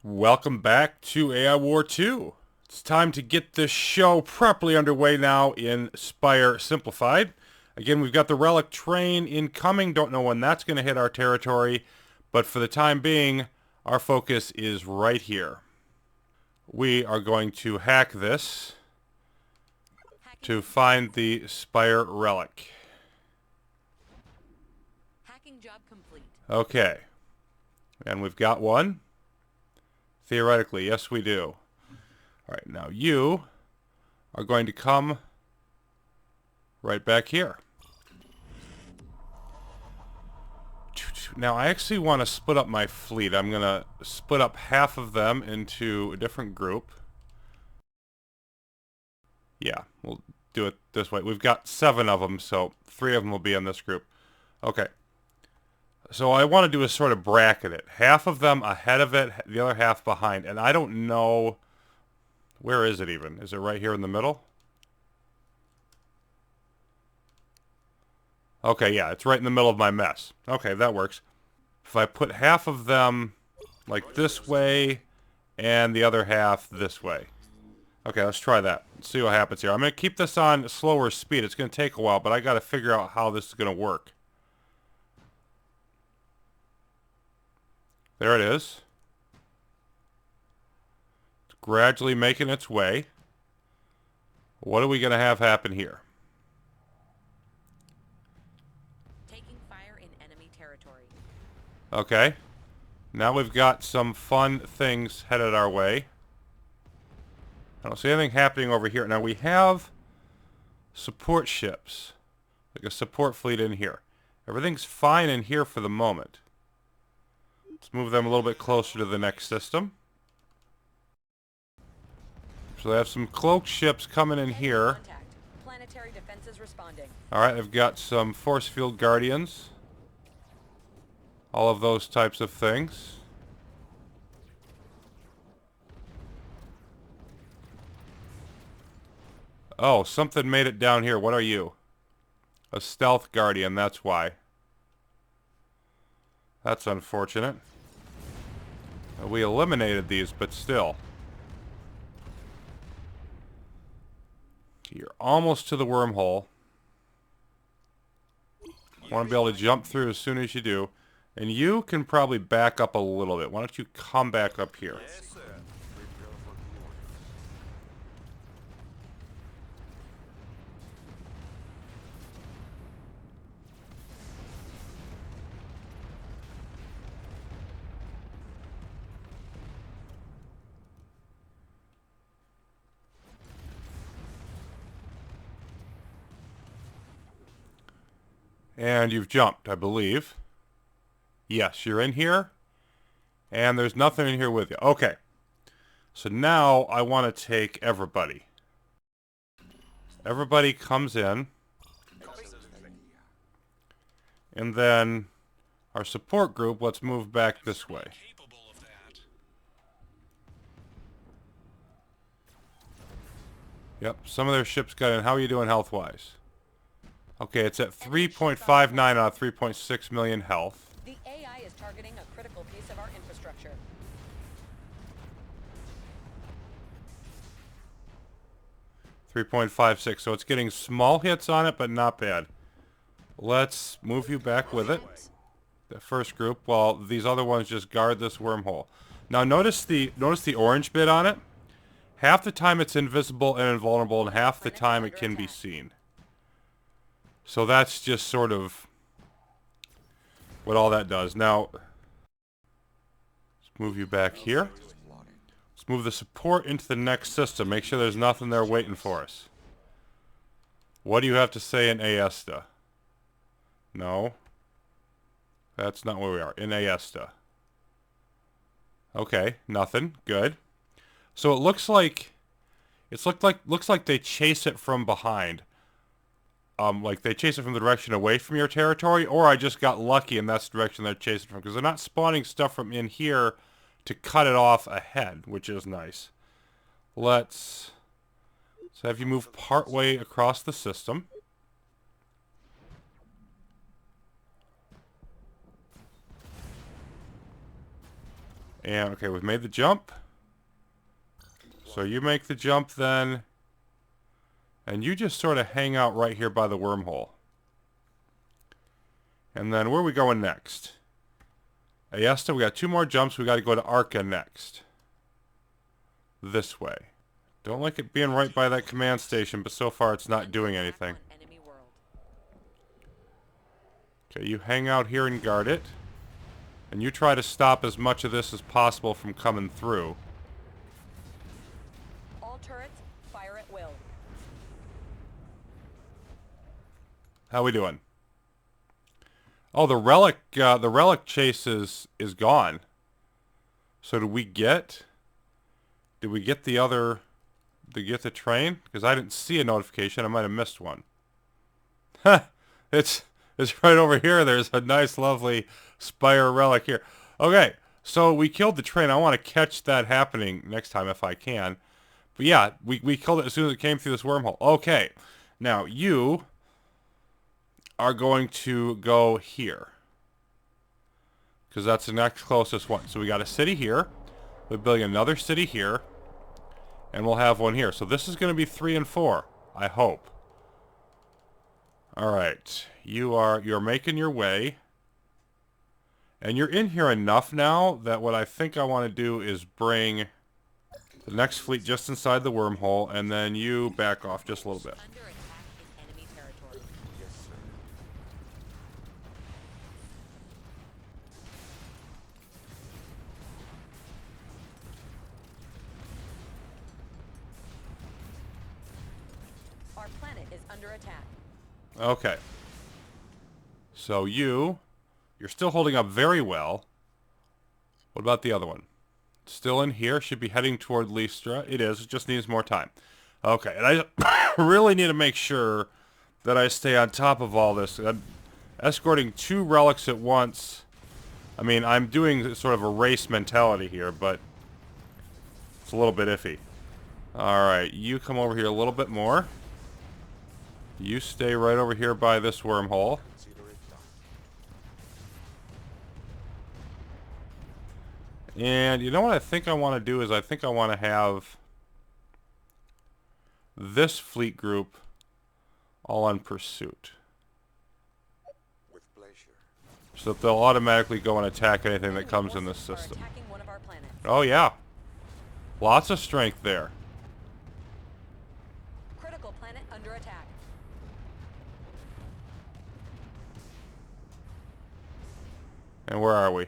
Welcome back to AI War 2. It's time to get this show properly underway now in Spire Simplified. Again, we've got the Relic train incoming. Don't know when that's going to hit our territory, but for the time being, our focus is right here. We are going to hack this to find the Spire Relic. Hacking job complete. Okay. And we've got one. Theoretically, yes we do. Alright, now you are going to come right back here. Now I actually want to split up my fleet. I'm going to split up half of them into a different group. Yeah, we'll do it this way. We've got 7 of them, so 3 of them will be in this group. Okay. So what I want to do is sort of bracket it. Half of them ahead of it, the other half behind. And I don't know... Where is it even? Is it right here in the middle? Okay, yeah, it's right in the middle of my mess. Okay, that works. If I put half of them like this way and the other half this way. Okay, let's try that. Let's see what happens here. I'm going to keep this on slower speed. It's going to take a while, but I got to figure out how this is going to work. There it is. It's gradually making its way. What are we going to have happen here? Taking fire in enemy territory. Okay. Now we've got some fun things headed our way. I don't see anything happening over here. Now we have support ships. Like a support fleet in here. Everything's fine in here for the moment. Let's move them a little bit closer to the next system. So they have some cloaked ships coming in here. Planetary defenses responding. Alright, I've got some force field guardians. All of those types of things. Oh, something made it down here. What are you? A stealth guardian, that's why. That's unfortunate. We eliminated these, but still. You're almost to the wormhole. Want to be able to jump through as soon as you do. And you can probably back up a little bit. Why don't you come back up here? And you've jumped, I believe. Yes, you're in here. And there's nothing in here with you. Okay. So now I want to take everybody. Everybody comes in. And then our support group, let's move back this way. Yep, some of their ships got in. How are you doing health-wise? Okay, it's at 3.59 out of 3.6 million health. The AI is targeting a critical piece of our infrastructure. .56, so it's getting small hits on it, but not bad. Let's move you back with it. The first group, while these other ones just guard this wormhole. Now notice the orange bit on it. Half the time it's invisible and invulnerable, and half the time it can be seen. So that's just sort of what all that does. Now, let's move you back here. Let's move the support into the next system. Make sure there's nothing there waiting for us. What do you have to say in Aesta? No. That's not where we are. In Aesta. Okay, nothing. Good. So it looks like looks like they chase it from behind. Like they chase it from the direction away from your territory, or I just got lucky and that's the direction they're chasing from, because they're not spawning stuff from in here to cut it off ahead, which is nice. Let's have you move part way across the system. And, okay, we've made the jump. So you make the jump then. And you just sort of hang out right here by the wormhole. And then where are we going next? Ayesta, we got 2 more jumps. We got to go to Arca next. This way. Don't like it being right by that command station, but so far it's not doing anything. Okay, you hang out here and guard it. And you try to stop as much of this as possible from coming through. All turrets, fire at will. How we doing? Oh, the relic chase is gone. So did we get the other, did we get the train? Because I didn't see a notification. I might have missed one. Huh, it's right over here. There's a nice, lovely Spire relic here. Okay, so we killed the train. I want to catch that happening next time if I can. But yeah, we killed it as soon as it came through this wormhole. Okay, now you are going to go here. Because that's the next closest one. So we got a city here. We're building another city here. And we'll have one here. So this is going to be 3 and 4. I hope. Alright. You're making your way. And you're in here enough now that what I think I want to do is bring the next fleet just inside the wormhole. And then you back off just a little bit. Under attack in enemy territory. Yes, sir. Our planet is under attack. Okay. So you're still holding up very well. What about the other one? Still in here, should be heading toward Lystra. It is, it just needs more time. Okay, and I really need to make sure that I stay on top of all this. I'm escorting 2 relics at once. I mean, I'm doing sort of a race mentality here, but it's a little bit iffy. Alright, you come over here a little bit more. You stay right over here by this wormhole. Consider it done. And you know what I think I want to do is I think I want to have this fleet group all on pursuit. With pleasure. So that they'll automatically go and attack anything that comes in this Are system. attacking one of our planets. Oh yeah. Lots of strength there. Critical planet under attack. And where are we?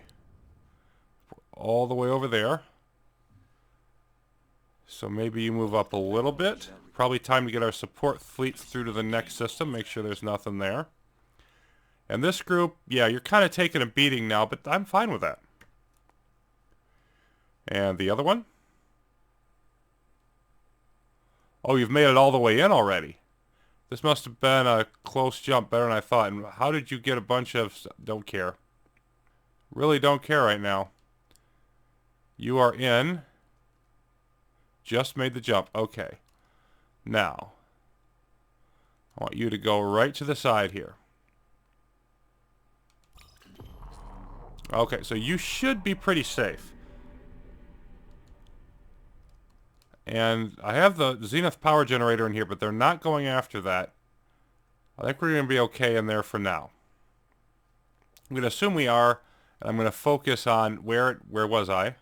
All the way over there. So maybe you move up a little bit. Probably time to get our support fleets through to the next system. Make sure there's nothing there. And this group, yeah, you're kind of taking a beating now, but I'm fine with that. And the other one? Oh, you've made it all the way in already. This must have been a close jump, better than I thought. And how did you get a bunch of... Don't care. Really don't care right now. You are in. Just made the jump. Okay. Now, I want you to go right to the side here. Okay, so you should be pretty safe. And I have the Zenith power generator in here, but they're not going after that. I think we're going to be okay in there for now. I'm going to assume we are, and I'm going to focus on where was I?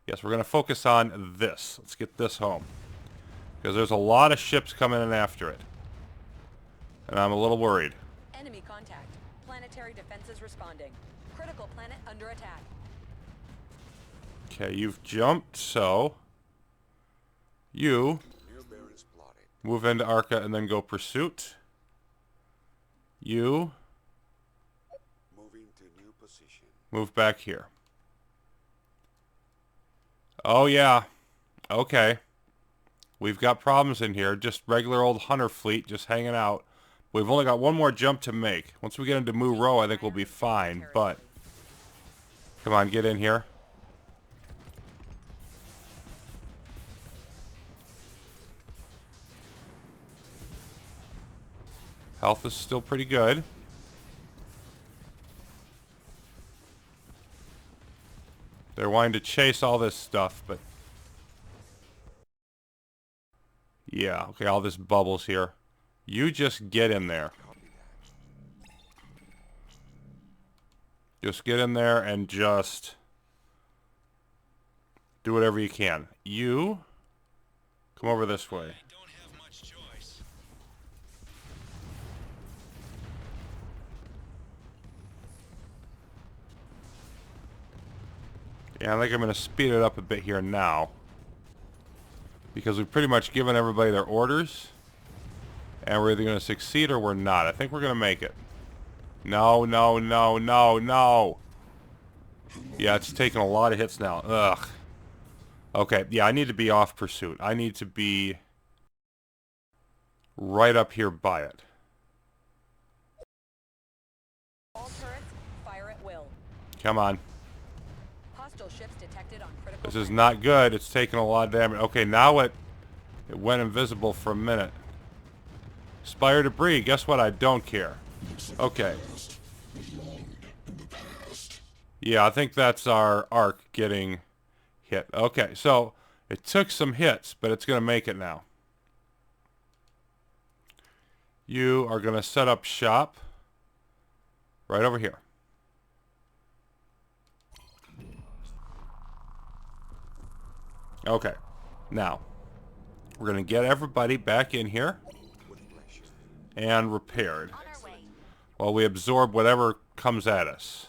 Yes, we're going to focus on this. Let's get this home. Because there's a lot of ships coming in after it. And I'm a little worried. Enemy contact. Planetary defenses responding. Critical planet under attack. Okay, you've jumped, so... You New bearings plotted. move into Arca and then go pursuit. You Moving to new position. move back here. Oh yeah. Okay. We've got problems in here. Just regular old hunter fleet just hanging out. We've only got one more jump to make. Once we get into Mu Row, I think we'll be fine, but... Come on, get in here. Health is still pretty good. They're wanting to chase all this stuff, but... Yeah, okay, all this bubbles here. You just get in there. Just get in there and just... do whatever you can. You... come over this way. Yeah, I think I'm going to speed it up a bit here now. Because we've pretty much given everybody their orders. And we're either going to succeed or we're not. I think we're going to make it. No, no, no, no, no. Yeah, it's taking a lot of hits now. Ugh. Okay, yeah, I need to be off pursuit. I need to be right up here by it. All turrets, fire at will. Come on. Hostile ships detected on critical. This is not good. It's taking a lot of damage. Okay, now it went invisible for a minute. Spire debris. Guess what? I don't care. Okay. Yeah, I think that's our arc getting hit. Okay, so it took some hits, but it's going to make it now. You are going to set up shop right over here. Okay, now we're going to get everybody back in here and repaired while we absorb whatever comes at us.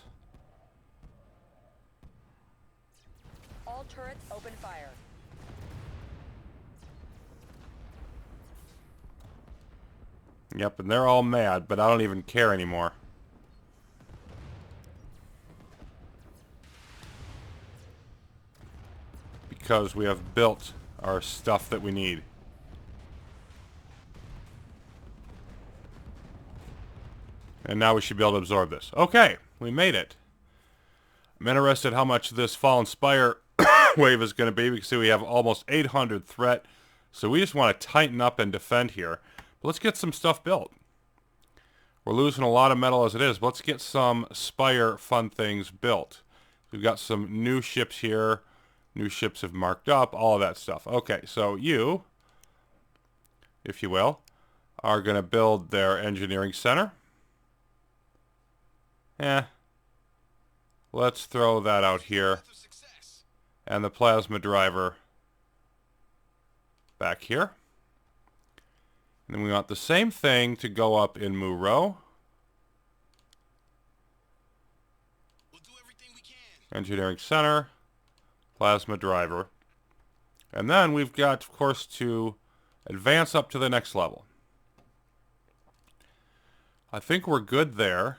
All turrets open fire. Yep, and they're all mad, but I don't even care anymore. Because we have built our stuff that we need. And now we should be able to absorb this. Okay, we made it. I'm interested how much this Fallen Spire wave is going to be. We can see we have almost 800 threat. So we just want to tighten up and defend here. But let's get some stuff built. We're losing a lot of metal as it is. But let's get some Spire fun things built. We've got some new ships here. New ships have marked up. All of that stuff. Okay, so you, if you will, are going to build their engineering center. Let's throw that out here. And the plasma driver back here. And then we want the same thing to go up in Muro. We'll do everything we can. Engineering center, plasma driver. And then we've got, of course, to advance up to the next level. I think we're good there.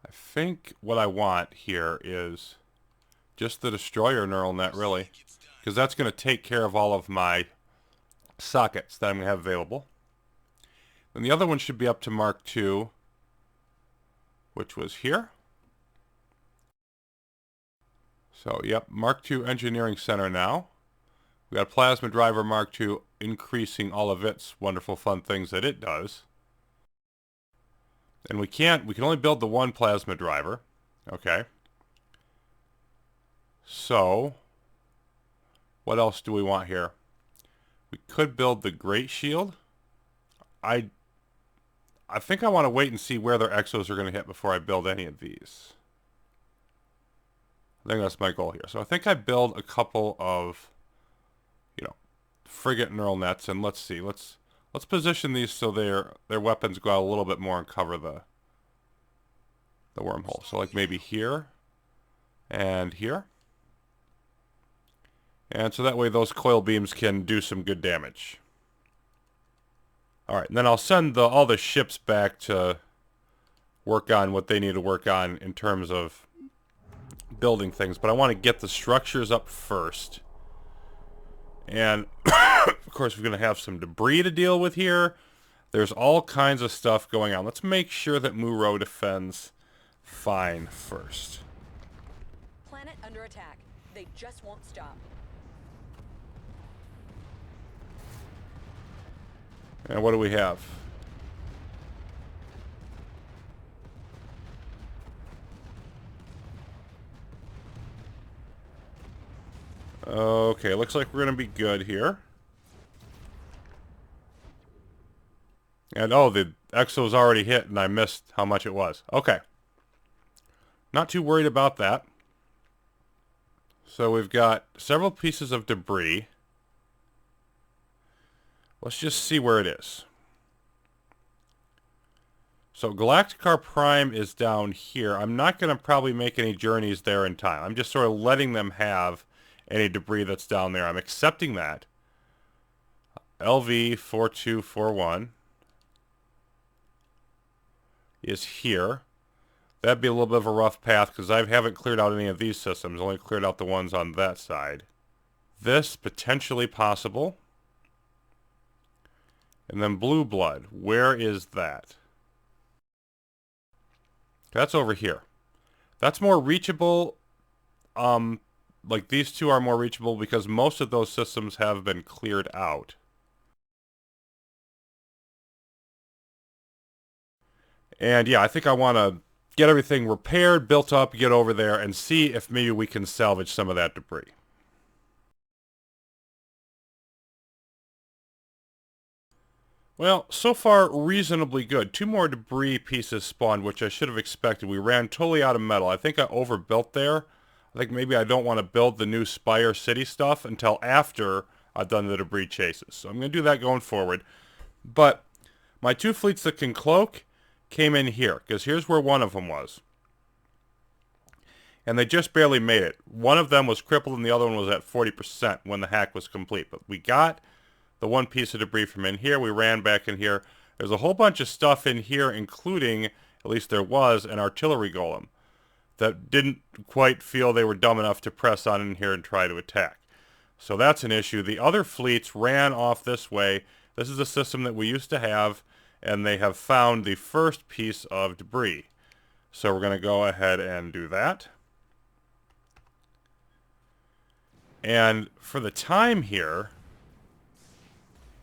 I think what I want here is just the destroyer neural net, really. Because that's going to take care of all of my sockets that I'm going to have available. And the other one should be up to Mark II, which was here. So, yep, Mark II Engineering Center now. We got Plasma Driver Mark II increasing all of its wonderful fun things that it does. And we can only build the one plasma driver. Okay. So, what else do we want here? We could build the Great Shield. I think I want to wait and see where their exos are going to hit before I build any of these. I think that's my goal here. So I think I build a couple of, frigate neural nets, and let's see. Let's position these so their weapons go out a little bit more and cover the wormhole. So like maybe here and here. And so that way those coil beams can do some good damage. Alright, and then I'll send all the ships back to work on what they need to work on in terms of building things. But I want to get the structures up first. And, of course, we're going to have some debris to deal with here. There's all kinds of stuff going on. Let's make sure that Muro defends fine first. Planet under attack. They just won't stop. And what do we have? Okay, looks like we're going to be good here. And oh, the exo's already hit and I missed how much it was. Okay. Not too worried about that. So we've got several pieces of debris. Let's just see where it is. So Galacticar Prime is down here. I'm not going to probably make any journeys there in time. I'm just sort of letting them have any debris that's down there. I'm accepting that. LV4241 is here. That'd be a little bit of a rough path because I haven't cleared out any of these systems. Only cleared out the ones on that side. This, potentially possible. And then Blue Blood. Where is that? That's over here. That's more reachable. Like these two are more reachable because most of those systems have been cleared out. And yeah, I think I want to get everything repaired, built up, get over there, and see if maybe we can salvage some of that debris. Well, so far, reasonably good. 2 more debris pieces spawned, which I should have expected. We ran totally out of metal. I think I overbuilt there. I think maybe I don't want to build the new Spire City stuff until after I've done the debris chases. So I'm going to do that going forward. But my 2 fleets that can cloak came in here, because here's where one of them was. And they just barely made it. One of them was crippled and the other one was at 40% when the hack was complete. But we got the 1 piece of debris from in here. We ran back in here. There's a whole bunch of stuff in here, including, at least there was, an artillery golem that didn't quite feel they were dumb enough to press on in here and try to attack. So that's an issue. The other fleets ran off this way. This is a system that we used to have, and they have found the first piece of debris. So we're going to go ahead and do that. And for the time here,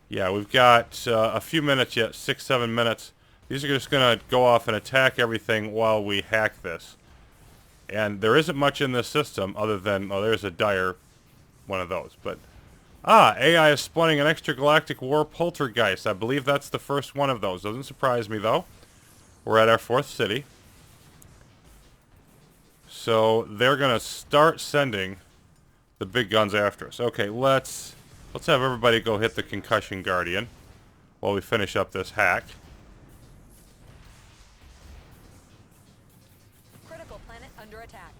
yeah, we've got a few minutes yet, 6-7 minutes. These are just going to go off and attack everything while we hack this. And there isn't much in this system other than, oh, there's a dire one of those. But, AI is spawning an extragalactic war poltergeist. I believe that's the first one of those. Doesn't surprise me, though. We're at our 4th city. So they're going to start sending the big guns after us. Okay, let's have everybody go hit the Concussion Guardian while we finish up this hack. Critical planet under attack.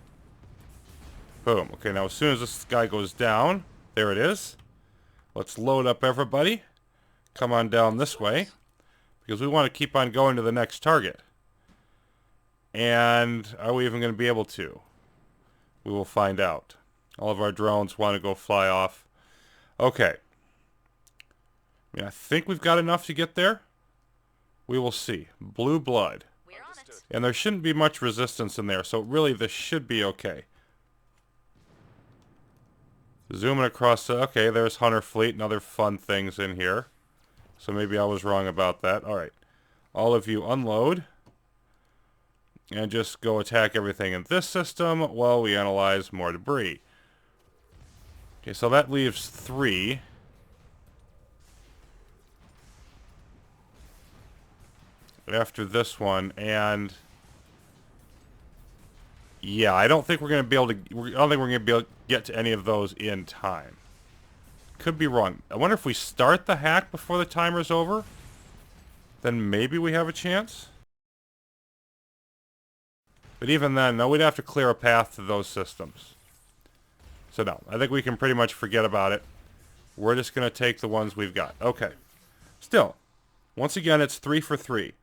Boom. Okay, now as soon as this guy goes down, there it is. Let's load up everybody. Come on down this way, because we want to keep on going to the next target. And are we even going to be able to? We will find out. All of our drones want to go fly off. Okay. I mean, I think we've got enough to get there. We will see. Blue Blood. We're on it. And there shouldn't be much resistance in there, so really this should be okay. Zooming across the... Okay, there's Hunter Fleet and other fun things in here. So maybe I was wrong about that. Alright. All of you unload. And just go attack everything in this system while we analyze more debris. Okay, so that leaves 3. After this one, and yeah, I don't think we're going to be able to. I don't think we're going to be able to get to any of those in time. Could be wrong. I wonder if we start the hack before the timer's over, then maybe we have a chance. But even then, no, we'd have to clear a path to those systems. So no, I think we can pretty much forget about it. We're just going to take the ones we've got. Okay. Still, once again, it's 3 for 3.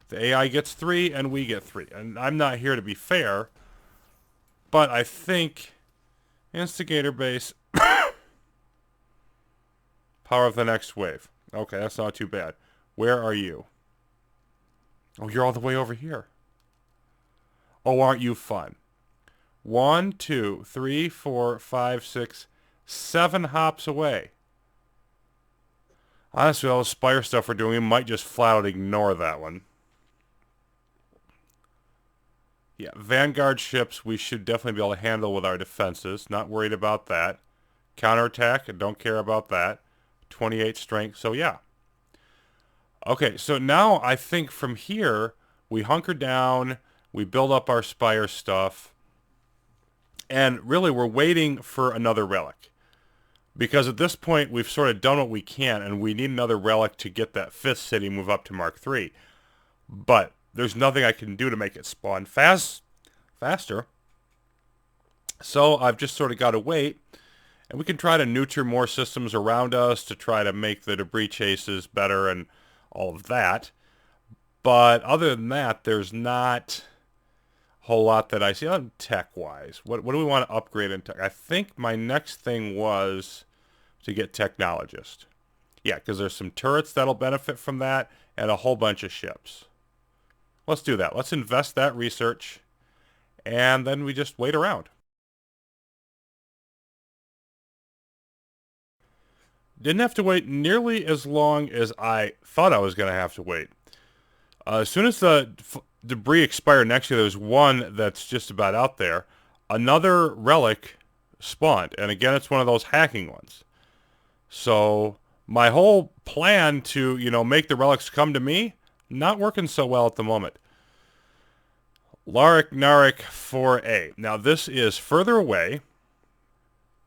The AI gets 3 and we get 3. And I'm not here to be fair, but I think Instigator Base, power of the next wave. Okay, that's not too bad. Where are you? Oh, you're all the way over here. Oh, aren't you fun? 1, 2, 3, 4, 5, 6, 7 hops away. Honestly, all the Spire stuff we're doing, we might just flat out ignore that one. Yeah, Vanguard ships we should definitely be able to handle with our defenses. Not worried about that. Counterattack, I don't care about that. 28 strength, so yeah. Okay, so now I think from here, we hunker down, we build up our Spire stuff, and really we're waiting for another relic. Because at this point, we've sort of done what we can, and we need another relic to get that 5th city move up to Mark 3. But there's nothing I can do to make it spawn faster. So I've just sort of got to wait, and we can try to neuter more systems around us to try to make the debris chases better and all of that. But other than that, there's not a whole lot that I see on tech-wise. What do we want to upgrade in tech? I think my next thing was to get Technologist. Yeah, because there's some turrets that'll benefit from that and a whole bunch of ships. Let's do that. Let's invest that research, and then we just wait around. Didn't have to wait nearly as long as I thought I was going to have to wait. As soon as the debris expired next year, there's one that's just about out there. Another relic spawned, and again, it's one of those hacking ones. So my whole plan to, make the relics come to me, not working so well at the moment. Laric Naric 4A. Now, this is further away.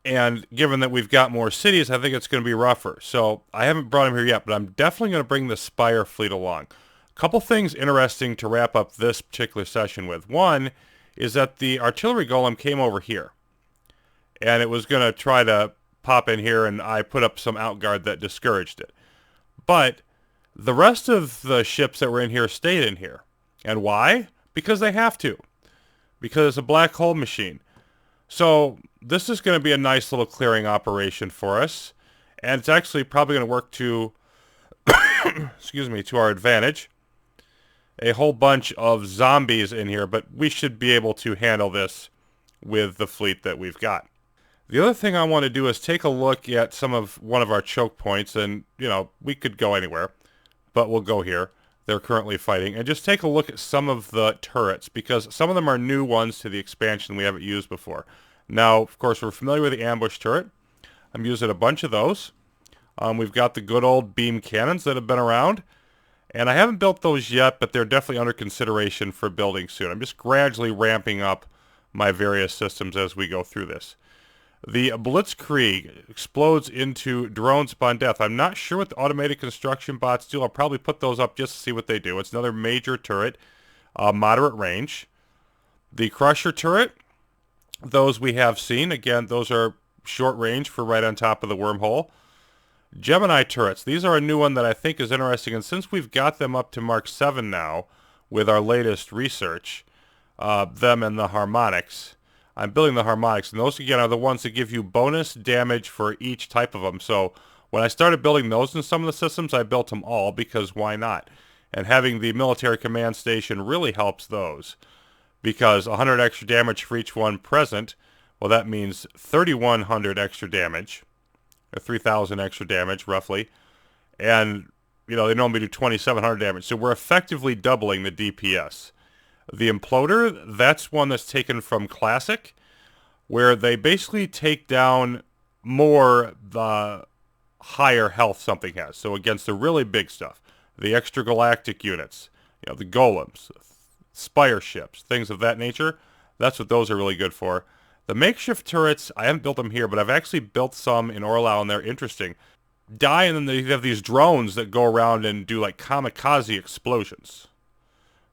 And given that we've got more cities, I think it's going to be rougher. So I haven't brought him here yet, but I'm definitely going to bring the Spire fleet along. A couple things interesting to wrap up this particular session with. One is that the artillery golem came over here. And it was going to try to pop in here, and I put up some outguard that discouraged it. But the rest of the ships that were in here stayed in here. And why? Because they have to. Because it's a black hole machine. So this is going to be a nice little clearing operation for us, and it's actually probably going to work to, to our advantage. A whole bunch of zombies in here, but we should be able to handle this with the fleet that we've got. The other thing I want to do is take a look at one of our choke points, and, we could go anywhere, but we'll go here. They're currently fighting, and just take a look at some of the turrets, because some of them are new ones to the expansion we haven't used before. Now, of course, we're familiar with the ambush turret. I'm using a bunch of those. We've got the good old beam cannons that have been around, and I haven't built those yet, but they're definitely under consideration for building soon. I'm just gradually ramping up my various systems as we go through this. The Blitzkrieg explodes into drones upon death. I'm not sure what the automated construction bots do. I'll probably put those up just to see what they do. It's another major turret, moderate range. The Crusher turret, those we have seen. Again, those are short range for right on top of the wormhole. Gemini turrets. These are a new one that I think is interesting. And since we've got them up to Mark 7 now with our latest research, them and the harmonics, I'm building the harmonics, and those, again, are the ones that give you bonus damage for each type of them. So when I started building those in some of the systems, I built them all, because why not? And having the military command station really helps those, because 100 extra damage for each one present, well, that means 3,100 extra damage, or 3,000 extra damage, roughly. And, they normally do 2,700 damage. So we're effectively doubling the DPS. The Imploder, that's one that's taken from Classic, where they basically take down more the higher health something has. So against the really big stuff, the extragalactic units, the golems, spire ships, things of that nature, that's what those are really good for. The makeshift turrets, I haven't built them here, but I've actually built some in Orlau, and they're interesting. Die, and then they have these drones that go around and do like kamikaze explosions.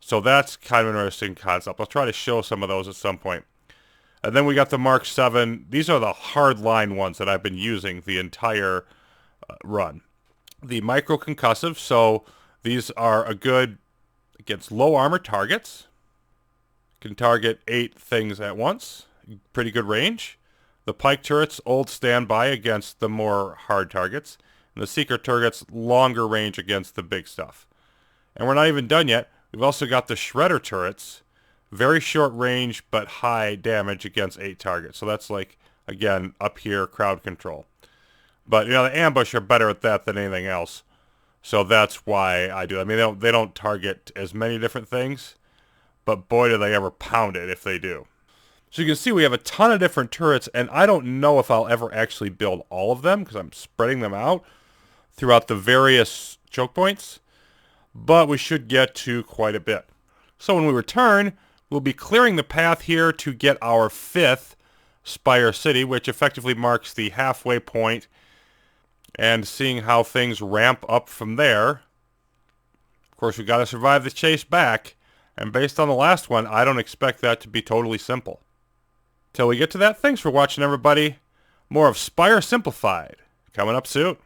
So that's kind of an interesting concept. I'll try to show some of those at some point. And then we got the Mark 7. These are the hardline ones that I've been using the entire run. The micro-concussive, so these are a good against low armor targets. Can target 8 things at once. Pretty good range. The pike turrets, old standby against the more hard targets. And the seeker turrets, longer range against the big stuff. And we're not even done yet. We've also got the Shredder turrets, very short range but high damage against 8 targets. So that's like, again, up here, crowd control. But, the ambush are better at that than anything else. So that's why I do. I mean, they don't target as many different things, but boy, do they ever pound it if they do. So you can see we have a ton of different turrets, and I don't know if I'll ever actually build all of them because I'm spreading them out throughout the various choke points, but we should get to quite a bit. So when we return, we'll be clearing the path here to get our 5th Spire City, which effectively marks the halfway point, and seeing how things ramp up from there. Of course, we've got to survive the chase back, and based on the last one, I don't expect that to be totally simple. Till we get to that, thanks for watching, everybody. More of Spire Simplified coming up soon.